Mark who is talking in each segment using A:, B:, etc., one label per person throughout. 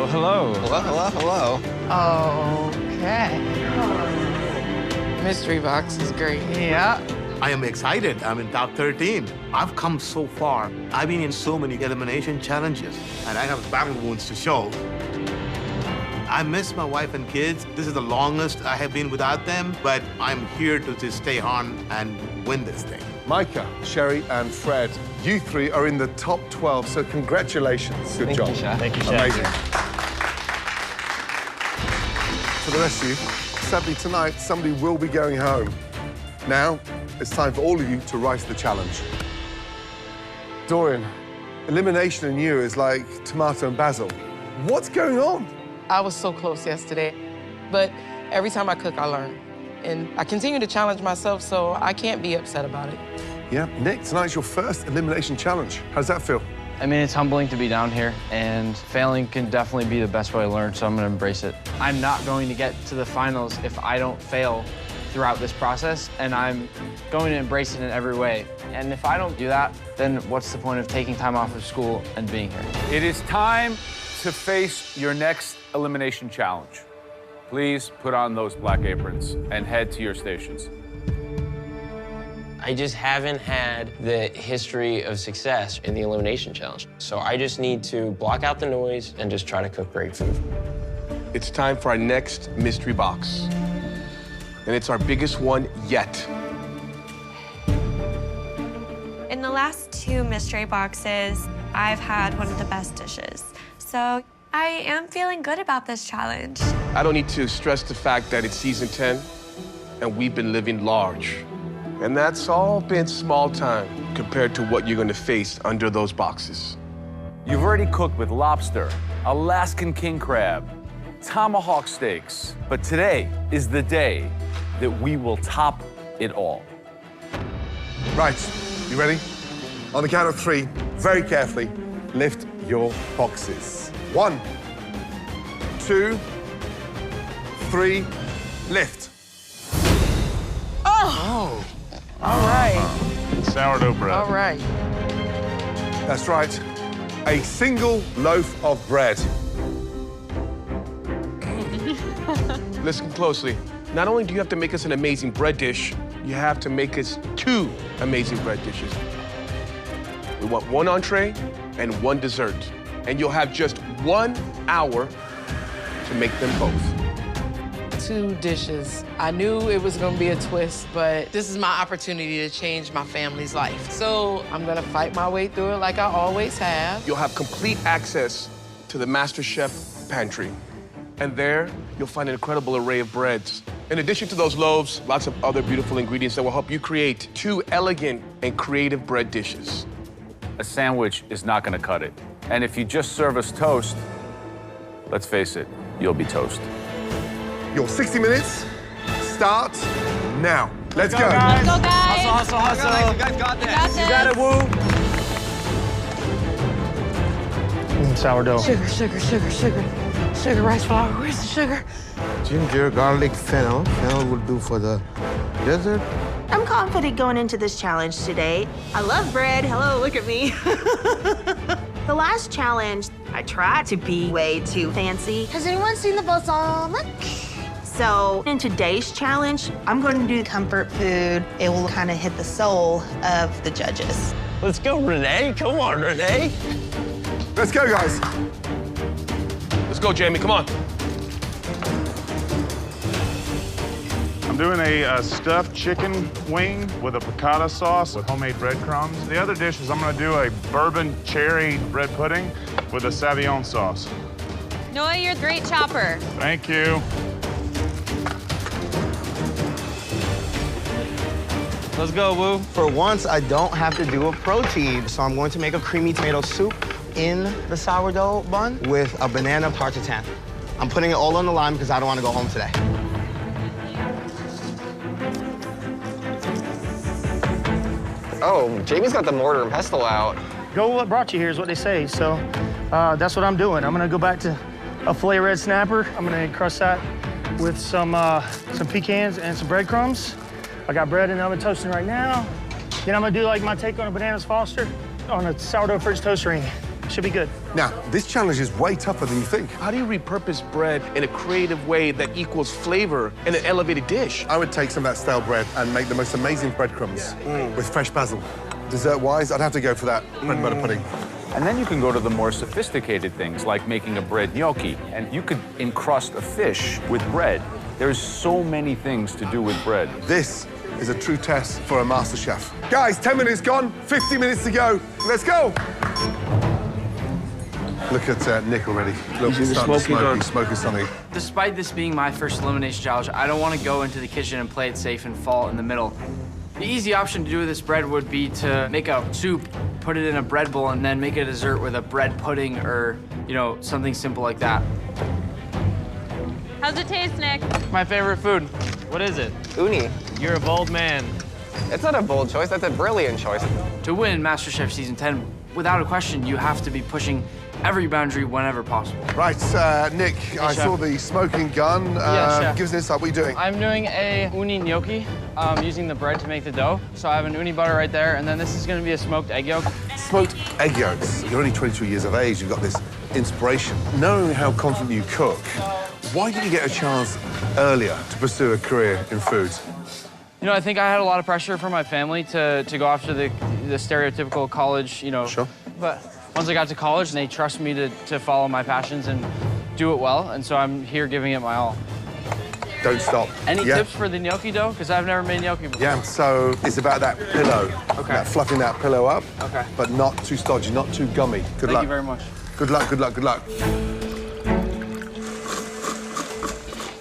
A: Hello, hello.
B: Hello, hello, hello.
C: Okay. Mystery box is great. Yeah.
D: I am excited. I'm in top 13. I've come so far. I've been in so many elimination challenges, and I have battle wounds to show. I miss my wife and kids. This is the longest I have been without them, but I'm here to just stay on and win this thing.
E: Micah, Sherry, and Fred, you three are in the top 12, so congratulations. Good job.
B: Thank you, Chef.
A: Thank you, Chef.
E: Amazing. For the rest of you, sadly tonight, somebody will be going home. Now, it's time for all of you to rise to the challenge. Dorian, elimination in you is like tomato and basil. What's going on?
C: I was so close yesterday, but every time I cook, I learn. And I continue to challenge myself, so I can't be upset about it.
E: Yeah, Nick, tonight's your first elimination challenge. How does that feel?
A: I mean, it's humbling to be down here, and failing can definitely be the best way to learn, so I'm gonna embrace it. I'm not going to get to the finals if I don't fail throughout this process, and I'm going to embrace it in every way. And if I don't do that, then what's the point of taking time off of school and being here?
F: It is time to face your next elimination challenge. Please put on those black aprons and head to your stations.
G: I just haven't had the history of success in the elimination challenge. So I just need to block out the noise and just try to cook great food.
H: It's time for our next mystery box. And it's our biggest one yet.
I: In the last 2 mystery boxes, I've had one of the best dishes. So I am feeling good about this challenge.
H: I don't need to stress the fact that it's season 10 and we've been living large. And that's all been small time compared to what you're gonna face under those boxes.
F: You've already cooked with lobster, Alaskan king crab, tomahawk steaks. But today is the day that we will top it all.
E: Right, you ready? On the count of 3, very carefully, lift your boxes. 1, 2, 3, lift.
C: Oh! All right.
A: Sourdough bread.
C: All right.
E: That's right, a single loaf of bread.
H: Listen closely. Not only do you have to make us an amazing bread dish, you have to make us 2 amazing bread dishes. We want 1 entree and 1 dessert. And you'll have just 1 hour to make them both.
C: 2 dishes. I knew it was gonna be a twist, but this is my opportunity to change my family's life. So I'm gonna fight my way through it like I always have.
H: You'll have complete access to the Masterchef pantry. And there, you'll find an incredible array of breads. In addition to those loaves, lots of other beautiful ingredients that will help you create 2 elegant and creative bread dishes.
F: A sandwich is not gonna cut it. And if you just serve us toast, let's face it, you'll be toast.
E: Your 60 minutes start now. Let's go.
I: Let's go, guys.
A: Hustle, hustle, hustle.
B: You guys got this.
I: You got
A: it, Woo. Sourdough.
C: Sugar, sugar, sugar, sugar. Sugar, rice flour. Where's the sugar?
B: Ginger, garlic, fennel. Fennel will do for the dessert.
J: I'm confident going into this challenge today. I love bread. Hello, look at me. The last challenge, I tried to be way too fancy.
I: Has anyone seen the balsamic?
J: So in today's challenge, I'm going to do comfort food. It will kind of hit the soul of the judges.
G: Let's go, Renee. Come on, Renee.
E: Let's go, guys.
H: Let's go, Jamie, come on.
K: I'm doing a stuffed chicken wing with a piccata sauce with homemade breadcrumbs. The other dish is I'm gonna do a bourbon cherry bread pudding with a Savion sauce.
I: Noah, you're a great chopper.
K: Thank you.
A: Let's go, Woo.
B: For once, I don't have to do a protein, so I'm going to make a creamy tomato soup in the sourdough bun with a banana tartatan. I'm putting it all on the line because I don't want to go home today. Oh, Jamie's got the mortar and pestle out.
L: Go what brought you here is what they say. So that's what I'm doing. I'm gonna go back to a filet red snapper. I'm gonna crust that with some pecans and some breadcrumbs. I got bread in the oven toasting right now. Then I'm gonna do like my take on a bananas Foster on a sourdough French toast ring. Should be good.
E: Now, this challenge is way tougher than you think.
H: How do you repurpose bread in a creative way that equals flavor in an elevated dish?
E: I would take some of that stale bread and make the most amazing breadcrumbs with fresh basil. Dessert-wise, I'd have to go for that bread and butter pudding.
F: And then you can go to the more sophisticated things like making a bread gnocchi. And you could encrust a fish with bread. There's so many things to do with bread.
E: This is a true test for a master chef. Guys, 10 minutes gone, 50 minutes to go. Let's go. Look at Nick already. Look,
H: He's smoking
E: something.
A: Despite this being my first elimination challenge, I don't want to go into the kitchen and play it safe and fall in the middle. The easy option to do with this bread would be to make a soup, put it in a bread bowl, and then make a dessert with a bread pudding or, you know, something simple like that.
M: How's it taste, Nick?
A: My favorite food. What is it?
N: Uni.
A: You're a bold man.
N: It's not a bold choice, that's a brilliant choice.
A: To win Masterchef Season 10, without a question, you have to be pushing every boundary whenever possible.
E: Right, Nick, I saw the smoking gun.
A: Chef.
E: Give us an insight. What are you doing?
A: I'm doing a uni gnocchi, using the bread to make the dough. So I have an uni butter right there, and then this is gonna be a smoked egg yolk.
E: Smoked egg yolks. You're only 22 years of age. You've got this inspiration. Knowing how confident you cook, why didn't you get a chance earlier to pursue a career in food?
A: You know, I think I had a lot of pressure from my family to go after the stereotypical college, you know.
E: Sure.
A: But once I got to college, they trust me to follow my passions and do it well, and so I'm here giving it my all.
E: Don't stop.
A: Any tips for the gnocchi dough? Because I've never made gnocchi before.
E: Yeah, so it's about that pillow.
A: Okay.
E: Fluffing that pillow up.
A: Okay.
E: But not too stodgy, not too gummy. Good luck.
A: Thank you very much.
E: Good luck, good luck, good luck.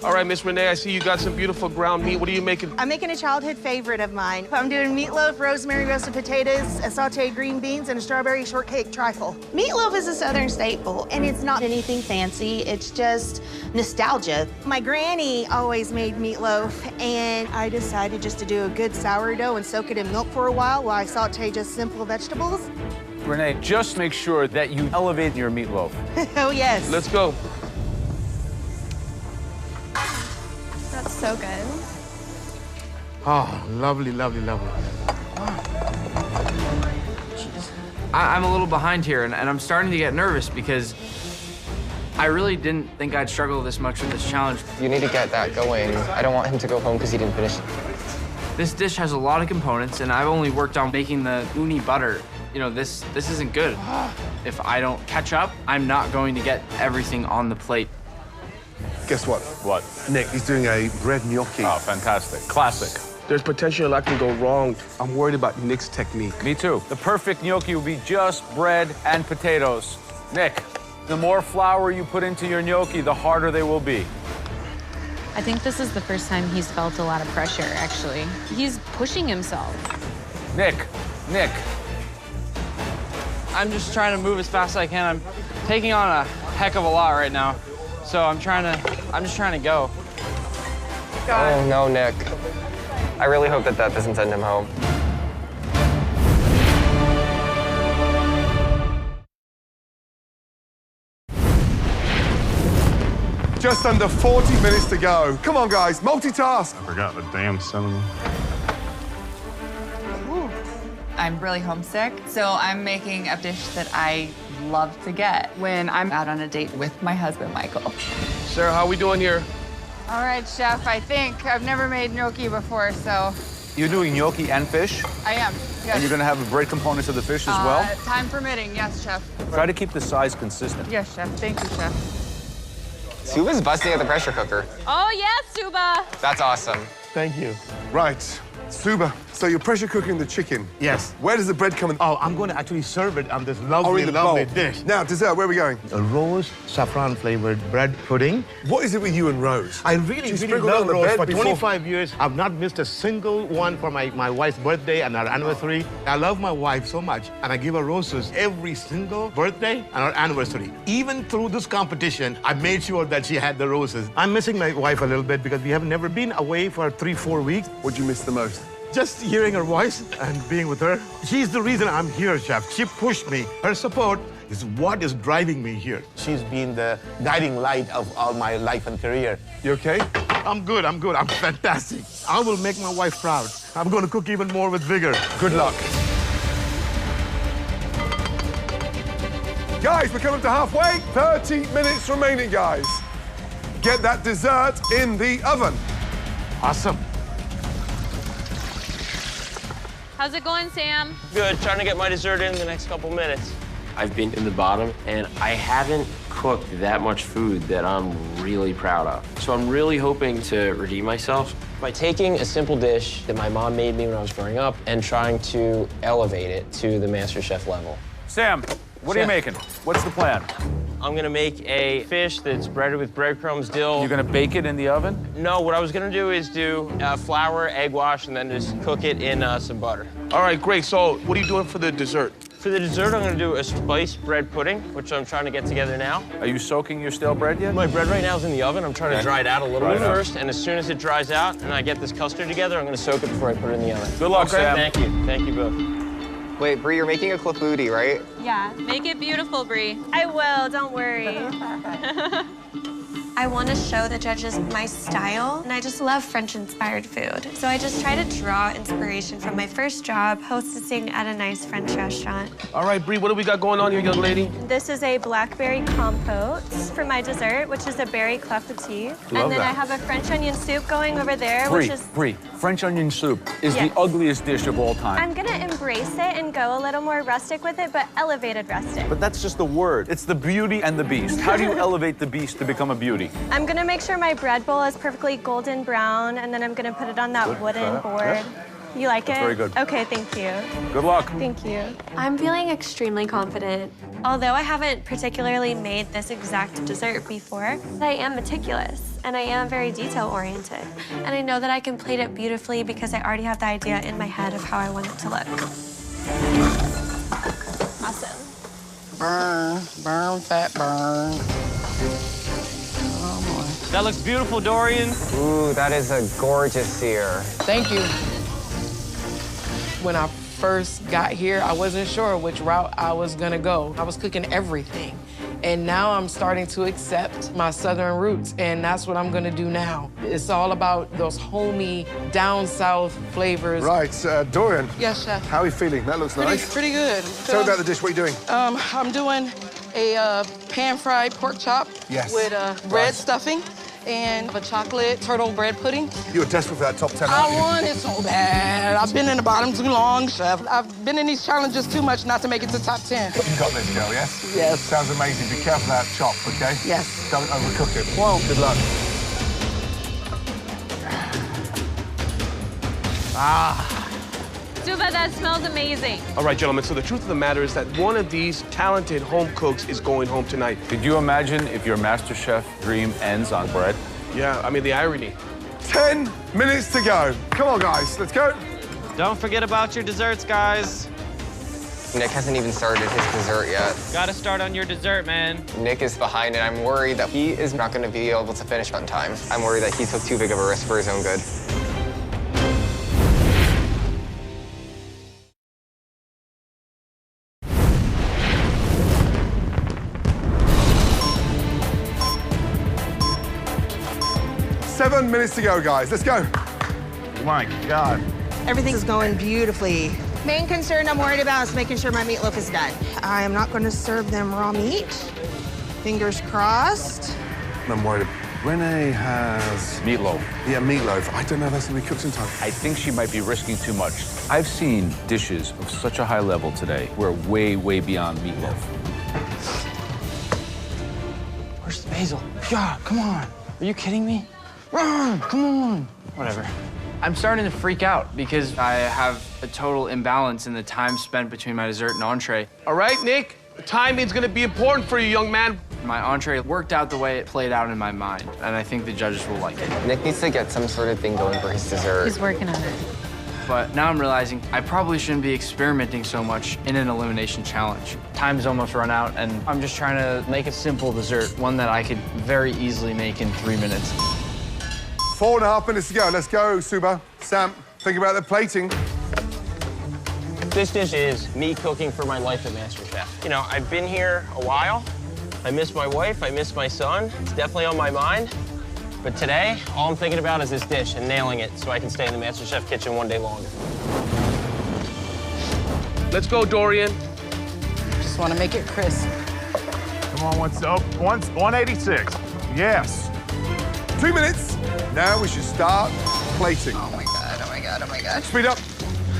H: All right, Miss Renee, I see you got some beautiful ground meat. What are you making?
J: I'm making a childhood favorite of mine. I'm doing meatloaf, rosemary roasted potatoes, a sauteed green beans, and a strawberry shortcake trifle. Meatloaf is a Southern staple, and it's not anything fancy. It's just nostalgia. My granny always made meatloaf, and I decided just to do a good sourdough and soak it in milk for a while I saute just simple vegetables.
F: Renee, just make sure that you elevate your meatloaf.
J: Oh, yes.
H: Let's go.
I: That's so good.
D: Oh, lovely, lovely, lovely.
A: I'm a little behind here, and I'm starting to get nervous because I really didn't think I'd struggle this much with this challenge.
N: You need to get that going. I don't want him to go home because he didn't finish it.
A: This dish has a lot of components, and I've only worked on making the uni butter. You know, this isn't good. If I don't catch up, I'm not going to get everything on the plate.
E: Guess what?
F: What?
E: Nick, he's doing a bread gnocchi.
F: Oh, fantastic. Classic.
H: There's potential a lot can go wrong. I'm worried about Nick's technique.
F: Me too. The perfect gnocchi would be just bread and potatoes. Nick, the more flour you put into your gnocchi, the harder they will be.
M: I think this is the first time he's felt a lot of pressure, actually. He's pushing himself.
F: Nick.
A: I'm just trying to move as fast as I can. I'm taking on a heck of a lot right now. So I'm just trying to go.
N: Oh, no, Nick. I really hope that doesn't send him home.
E: Just under 40 minutes to go. Come on, guys, multitask.
K: I forgot the damn cinnamon.
O: I'm really homesick, so I'm making a dish that I love to get when I'm out on a date with my husband, Michael.
H: Sarah, how we doing here?
O: All right, chef, I think. I've never made gnocchi before, so
F: You're doing gnocchi and fish?
O: I am, yes.
F: And you're gonna have the bread components of the fish as well?
O: Time permitting, yes, chef.
F: Try to keep the size consistent.
O: Yes, chef. Thank you, chef.
N: Suba's busting at the pressure cooker.
M: Oh, yes, Suba.
N: That's awesome.
L: Thank you.
E: Right, Suba, so you're pressure cooking the chicken.
D: Yes.
E: Where does the bread come in?
D: Oh, I'm going to actually serve it on this
E: Oh,
D: lovely,
E: in the
D: lovely
E: bowl.
D: dish.
E: Now, dessert, where are we going?
D: A rose saffron-flavored bread pudding.
E: What is it with you and Rose?
D: I really,
E: She
D: really
E: sprinkled
D: love
E: on the
D: Rose.
E: bed
D: For
E: before-
D: 25 years, I've not missed a single one for my wife's birthday and our anniversary. I love my wife so much, and I give her roses every single birthday and our anniversary. Even through this competition, I made sure that she had the roses. I'm missing my wife a little bit because we have never been away for 3-4 weeks.
E: What'd you miss the most?
D: Just hearing her voice and being with her. She's the reason I'm here, chef. She pushed me. Her support is what is driving me here. She's been the guiding light of all my life and career.
E: You okay?
D: I'm good, I'm fantastic. I will make my wife proud. I'm going to cook even more with vigor.
E: Good luck. Guys, we're coming up to halfway. 30 minutes remaining, guys. Get that dessert in the oven.
D: Awesome.
M: How's it going, Sam?
G: Good, trying to get my dessert in the next couple minutes. I've been in the bottom, and I haven't cooked that much food that I'm really proud of. So I'm really hoping to redeem myself by taking a simple dish that my mom made me when I was growing up and trying to elevate it to the Masterchef level.
F: Sam, what are you making? What's the plan?
G: I'm gonna make a fish that's breaded with breadcrumbs, dill.
F: You're gonna bake it in the oven?
G: No, what I was gonna do is do flour, egg wash, and then just cook it in some butter.
H: All right, great. So what are you doing for the dessert?
G: For the dessert, I'm gonna do a spiced bread pudding, which I'm trying to get together now.
F: Are you soaking your stale bread yet?
G: My bread right now is in the oven. I'm trying to dry it out a little bit first, and as soon as it dries out and I get this custard together, I'm gonna soak it before I put it in the oven.
F: Good luck, Sam.
G: Thank you. Thank you both.
N: Wait, Bree, you're making a clafouti, right?
M: Yeah. Make it beautiful, Bree.
I: I will, don't worry. I want to show the judges my style, and I just love French-inspired food. So I just try to draw inspiration from my first job, hostessing at a nice French restaurant.
H: All right, Bree, what do we got going on here, young lady?
I: This is a blackberry compote for my dessert, which is a berry clafouti. And then I have a French onion soup going over there, which is...
F: Bree, French onion soup is
I: Yes.
F: the ugliest dish of all time.
I: I'm gonna embrace it and go a little more rustic with it, but elevated rustic.
F: But that's just the word. It's the beauty and the beast. How do you elevate the beast to become a beauty?
I: I'm gonna make sure my bread bowl is perfectly golden brown, and then I'm gonna put it on that wooden board. You like it?
F: Very good.
I: Okay, thank you.
F: Good luck.
I: Thank you. I'm feeling extremely confident. Although I haven't particularly made this exact dessert before, I am meticulous, and I am very detail-oriented. And I know that I can plate it beautifully because I already have the idea in my head of how I want it to look. Awesome.
C: Burn, burn, fat burn.
G: That looks beautiful, Dorian.
N: Ooh, that is a gorgeous sear.
C: Thank you. When I first got here, I wasn't sure which route I was gonna go. I was cooking everything. And now I'm starting to accept my Southern roots, and that's what I'm gonna do now. It's all about those homey, down south flavors.
E: Right, Dorian.
C: Yes, chef.
E: How are you feeling? That looks nice.
C: Pretty good.
E: Tell me about the dish. What are you doing?
C: I'm doing a pan-fried pork chop with bread stuffing and a chocolate turtle bread pudding.
E: You were desperate for that top 10, aren't
C: I
E: you?
C: want it so bad. I've been in the bottom too long, chef. I've been in these challenges too much not to make it to top 10.
E: You got this, girl, yes?
C: Yes.
E: Sounds amazing. Be careful of that chop, okay?
C: Yes.
E: Don't overcook it.
C: Won't.
E: Good luck.
M: Suba, that smells amazing.
H: All right, gentlemen, so the truth of the matter is that one of these talented home cooks is going home tonight.
F: Could you imagine if your MasterChef dream ends on bread?
H: Yeah, I mean, the irony.
E: 10 minutes to go. Come on, guys, let's go.
G: Don't forget about your desserts, guys.
N: Nick hasn't even started his dessert yet.
G: Gotta start on your dessert, man.
N: Nick is behind, and I'm worried that he is not going to be able to finish on time. I'm worried that he took too big of a risk for his own good.
E: Seven minutes to go, guys. Let's go.
K: My God.
J: Everything is going beautifully. Main concern I'm worried about is making sure my meatloaf is done. I am not going to serve them raw meat. Fingers crossed.
E: I'm worried. Renee has...
F: Meatloaf.
E: Yeah, meatloaf. I don't know if that's going to be cooked in time.
F: I think she might be risking too much. I've seen dishes of such a high level today. We're way, way beyond meatloaf.
A: Where's the basil? Yeah, come on. Are you kidding me? Run, come on. Whatever. I'm starting to freak out because I have a total imbalance in the time spent between my dessert and entree.
H: All right, Nick, timing's gonna be important for you, young man.
A: My entree worked out the way it played out in my mind, and I think the judges will like it.
N: Nick needs to get some sort of thing going for his dessert.
M: He's working on it.
A: But now I'm realizing I probably shouldn't be experimenting so much in an elimination challenge. Time's almost run out, and I'm just trying to make a simple dessert, one that I could very easily make in 3 minutes.
E: 4.5 minutes to go. Let's go, Suba. Sam, think about the plating.
G: This dish is me cooking for my life at MasterChef. You know, I've been here a while. I miss my wife, I miss my son. It's definitely on my mind. But today, all I'm thinking about is this dish and nailing it so I can stay in the MasterChef kitchen one day longer.
H: Let's go, Dorian.
C: Just want to make it crisp.
K: on, 186. Yes.
E: 2 minutes. Now we should start plating.
O: Oh my God, oh my God, oh my God.
E: Speed up.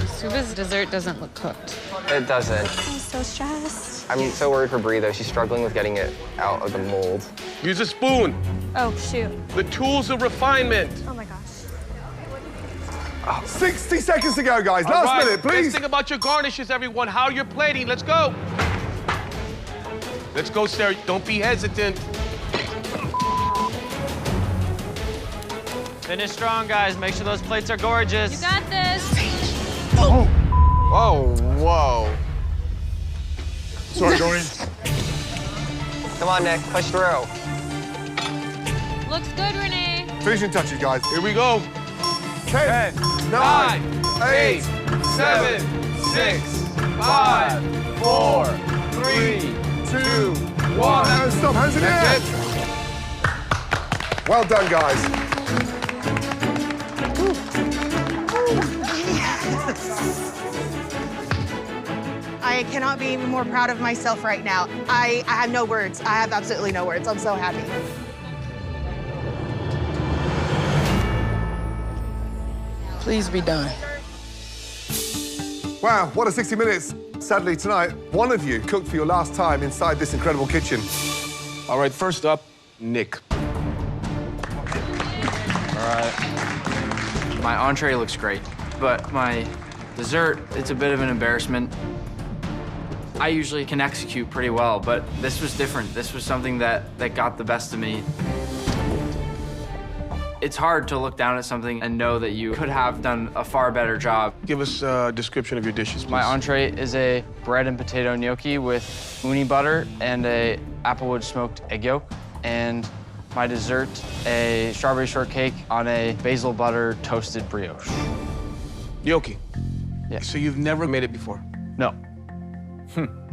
M: Suba's dessert doesn't look cooked.
N: It doesn't.
I: I'm so stressed.
N: I'm so worried for Brie, though. She's struggling with getting it out of the mold.
H: Use a spoon.
I: Oh, shoot.
H: The tools of refinement.
I: Oh, my gosh.
E: 60 seconds to go, guys.
H: All
E: Last
H: right,
E: minute, please.
H: Let's think about your garnishes, everyone. How you're plating. Let's go. Let's go, Sarah. Don't be hesitant.
A: Finish strong, guys. Make sure those plates are gorgeous.
M: You got this.
B: Oh, whoa.
K: Sorry, Dorian.
N: Come on, Nick, push through.
M: Looks good, Renee.
E: Finishing touches, guys.
H: Here we go.
E: 10,
H: 9, 8,
E: 7,
H: 6, 5, 4, 3, 2, 1.
E: Hands stop, hands in the air.
H: That's it.
E: Well done, guys.
J: I cannot be even more proud of myself right now. I have no words. I have absolutely no words. I'm so happy.
C: Please be done.
E: Wow, what a 60 minutes. Sadly, tonight, one of you cooked for your last time inside this incredible kitchen.
H: All right, first up, Nick.
A: All right. My entree looks great, but my dessert, it's a bit of an embarrassment. I usually can execute pretty well, but this was different. This was something that got the best of me. It's hard to look down at something and know that you could have done a far better job.
H: Give us a description of your dishes, please.
A: My entree is a bread and potato gnocchi with uni butter and a applewood smoked egg yolk. And my dessert, a strawberry shortcake on a basil butter toasted brioche.
H: Gnocchi.
A: Yeah.
H: So you've never made it before?
A: No.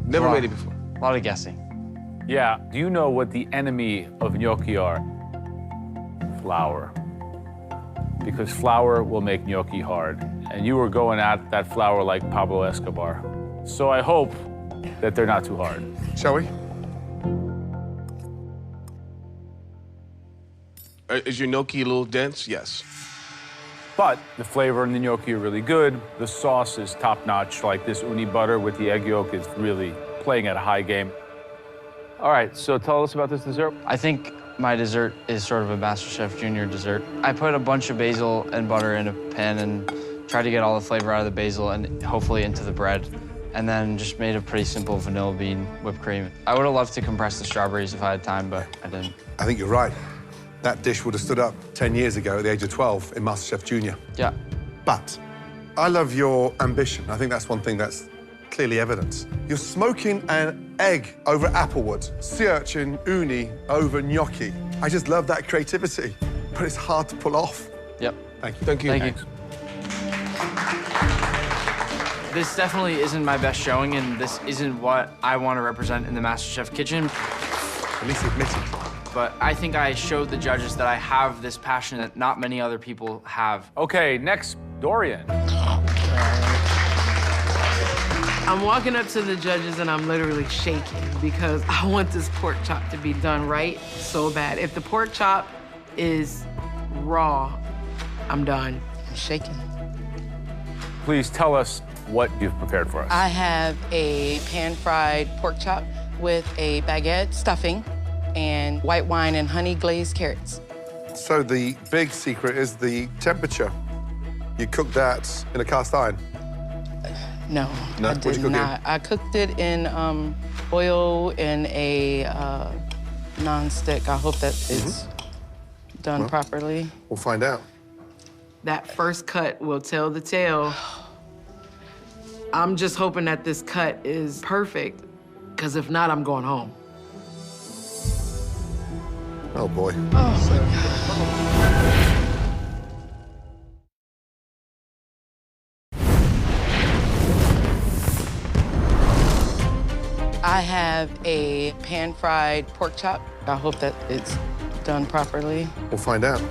H: Never made it before?
A: A lot of guessing.
F: Yeah. Do you know what the enemy of gnocchi are? Flour. Because flour will make gnocchi hard. And you were going at that flour like Pablo Escobar. So I hope that they're not too hard.
E: Shall we?
H: Is your gnocchi a little dense? Yes.
F: But the flavor in the gnocchi are really good. The sauce is top-notch, like this uni butter with the egg yolk is really playing at a high game. All right, so tell us about this dessert.
A: I think my dessert is sort of a MasterChef Junior dessert. I put a bunch of basil and butter in a pan and tried to get all the flavor out of the basil and hopefully into the bread. And then just made a pretty simple vanilla bean whipped cream. I would have loved to compress the strawberries if I had time, but I didn't.
E: I think you're right. That dish would have stood up 10 years ago at the age of 12 in MasterChef Junior.
A: Yeah.
E: But I love your ambition. I think that's one thing that's clearly evident. You're smoking an egg over applewood, sea urchin uni over gnocchi. I just love that creativity, but it's hard to pull off.
A: Yep.
E: Thank you.
H: Thank you.
A: Thank you. This definitely isn't my best showing, and this isn't what I want to represent in the MasterChef kitchen.
E: At least admit it.
A: But I think I showed the judges that I have this passion that not many other people have.
F: Okay, next, Dorian.
C: I'm walking up to the judges and I'm literally shaking because I want this pork chop to be done right so bad. If the pork chop is raw, I'm done. I'm shaking.
F: Please tell us what you've prepared for us.
C: I have a pan-fried pork chop with a baguette stuffing and white wine and honey glazed carrots.
E: So the big secret is the temperature. You cook that in a cast iron?
C: No,
E: No?
C: I
E: What'd you
C: did
E: cook
C: not. I cooked it in oil in a non-stick. I hope that is done properly.
E: We'll find out.
C: That first cut will tell the tale. I'm just hoping that this cut is perfect, because if not, I'm going home.
E: Oh, boy.
C: I have a pan-fried pork chop. I hope that it's done properly.
E: We'll find out.